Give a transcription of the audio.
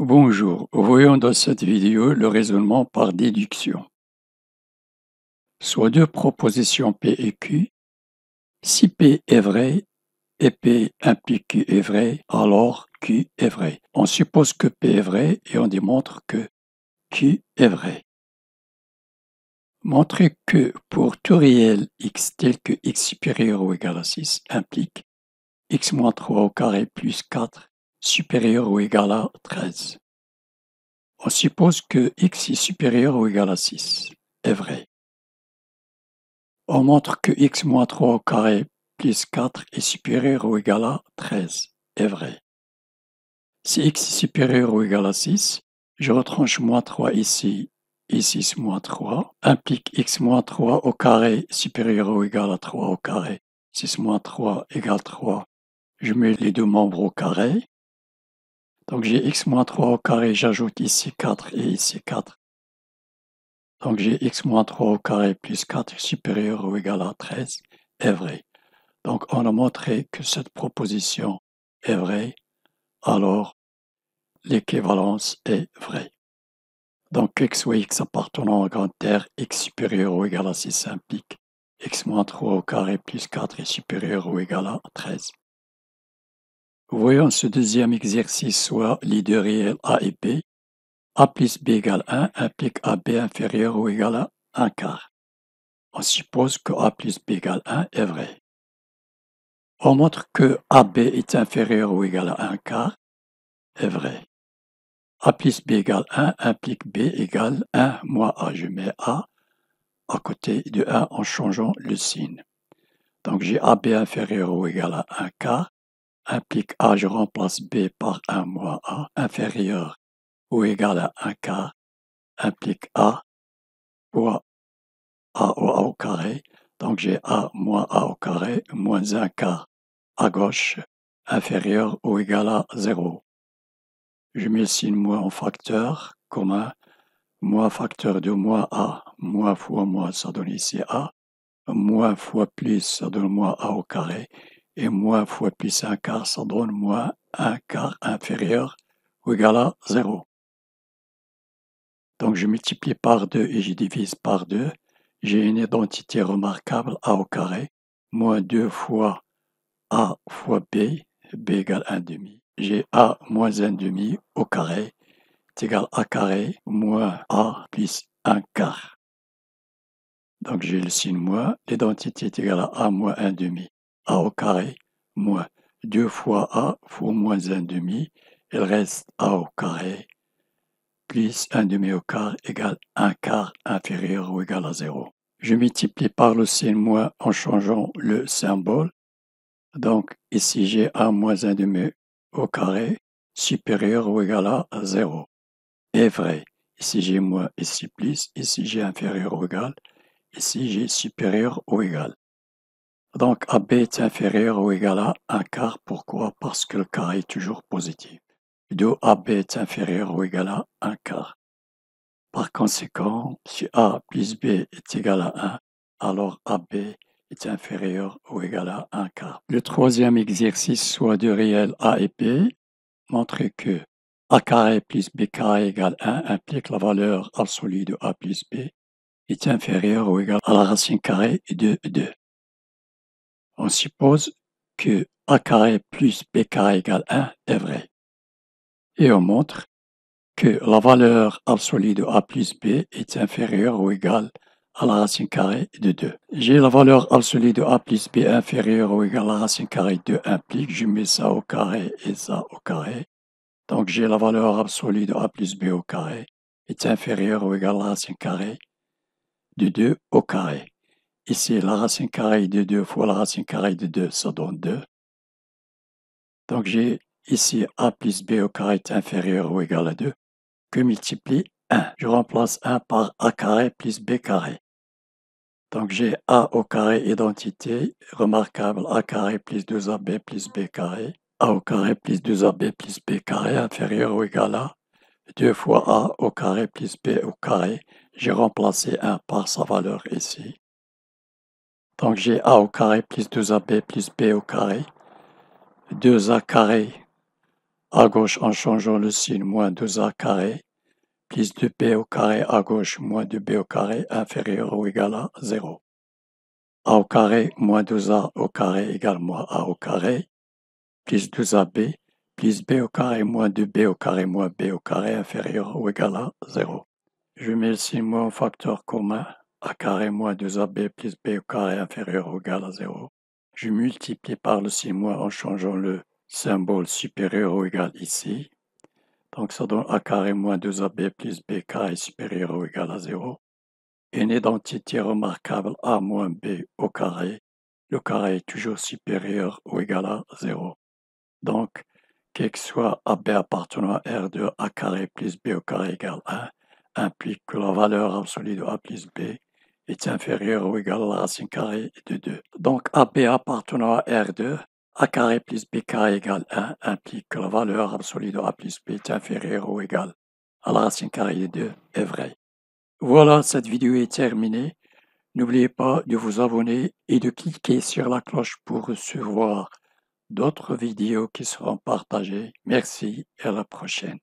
Bonjour, voyons dans cette vidéo le raisonnement par déduction. Soit deux propositions P et Q. Si P est vrai et P implique Q est vrai, alors Q est vrai. On suppose que P est vrai et on démontre que Q est vrai. Montrer que pour tout réel x tel que x supérieur ou égal à 6 implique x moins 3 au carré plus 4 supérieur ou égal à 13. On suppose que x est supérieur ou égal à 6 est vrai. On montre que x moins 3 au carré plus 4 est supérieur ou égal à 13 est vrai. Si x est supérieur ou égal à 6, je retranche moins 3 ici et 6 moins 3 implique x moins 3 au carré supérieur ou égal à 3 au carré. 6 moins 3 égale 3. Je mets les deux membres au carré. Donc j'ai x moins 3 au carré, j'ajoute ici 4 et ici 4. Donc j'ai x moins 3 au carré plus 4 supérieur ou égal à 13 est vrai. Donc on a montré que cette proposition est vraie, alors l'équivalence est vraie. Donc x ou x appartenant à grand R, x supérieur ou égal à 6 implique x moins 3 au carré plus 4 est supérieur ou égal à 13. Voyons ce deuxième exercice, soit les deux réels a et b. A plus b égale 1 implique AB inférieur ou égal à 1 quart. On suppose que A plus B égale 1 est vrai. On montre que AB est inférieur ou égal à 1 quart est vrai. A plus B égale 1 implique B égale 1 moins A. Je mets A à côté de 1 en changeant le signe. Donc j'ai AB inférieur ou égal à 1 quart implique A, je remplace B par 1 moins A inférieur ou égal à 1 quart implique A fois A au carré. Donc j'ai A moins A au carré moins 1 quart à gauche inférieur ou égal à 0. Je mets le signe moins en facteur commun. Moins facteur de moins A, moins fois moins, ça donne ici A. Moins fois plus, ça donne moins A au carré. Et moins fois plus 1 quart, ça donne moins 1 quart inférieur ou égal à 0. Donc je multiplie par 2 et je divise par 2. J'ai une identité remarquable A au carré, moins 2 fois A fois B, B égale 1 demi. J'ai A moins 1 demi au carré est égal à A carré moins A plus 1 quart. Donc j'ai le signe moins, l'identité est égale à A moins 1 demi. A au carré moins 2 fois A fois moins 1 demi. Il reste A au carré plus 1 demi au quart égale 1 quart inférieur ou égal à 0. Je multiplie par le signe moins en changeant le symbole. Donc ici j'ai A moins 1 demi au carré supérieur ou égal à 0. Est vrai. Ici j'ai moins, ici plus, ici j'ai inférieur ou égal, ici j'ai supérieur ou égal. Donc AB est inférieur ou égal à 1 quart. Pourquoi? Parce que le carré est toujours positif. D'où AB est inférieur ou égal à 1 quart. Par conséquent, si A plus B est égal à 1, alors AB est inférieur ou égal à 1 quart. Le troisième exercice, soit de réel A et B, montre que A carré plus B carré égale 1 implique la valeur absolue de A plus B est inférieure ou égale à la racine carrée de 2. On suppose que A carré plus B carré égale 1 est vrai. Et on montre que la valeur absolue de A plus B est inférieure ou égale à la racine carrée de 2. J'ai la valeur absolue de A plus B inférieure ou égale à la racine carrée de 2 implique, je mets ça au carré et ça au carré. Donc j'ai la valeur absolue de A plus B au carré est inférieure ou égale à la racine carrée de 2 au carré. Ici, la racine carrée de 2 fois la racine carrée de 2, ça donne 2. Donc j'ai ici A plus B au carré est inférieur ou égal à 2, que multiplie 1. Je remplace 1 par A carré plus B carré. Donc j'ai A au carré identité remarquable A carré plus 2AB plus B carré. A au carré plus 2AB plus B carré inférieur ou égal à 2 fois A au carré plus B au carré. J'ai remplacé 1 par sa valeur ici. Donc j'ai A au carré plus 2AB plus B au carré. 2A carré à gauche en changeant le signe moins 2a carré, plus 2b au carré à gauche moins 2b au carré inférieur ou égal à 0. A au carré moins 2a au carré égale moins a au carré, plus 2ab, plus b au carré moins 2b au carré moins b au carré inférieur ou égal à 0. Je mets le signe moins au facteur commun, a carré moins 2ab plus b au carré inférieur ou égal à 0. Je multiplie par le signe moins en changeant le symbole supérieur ou égal ici. Donc ça donne a carré moins 2ab plus b carré supérieur ou égal à 0. Une identité remarquable a moins b au carré. Le carré est toujours supérieur ou égal à 0. Donc, quel que soit AB appartenant à R de A carré plus B au carré égale 1, implique que la valeur absolue de A plus B est inférieure ou égale à la racine carrée de 2. Donc, AB appartenant à R de A carré plus B carré égale 1 implique que la valeur absolue de A plus B est inférieure ou égale à la racine carrée de 2 est vrai. Voilà, cette vidéo est terminée. N'oubliez pas de vous abonner et de cliquer sur la cloche pour recevoir d'autres vidéos qui seront partagées. Merci et à la prochaine.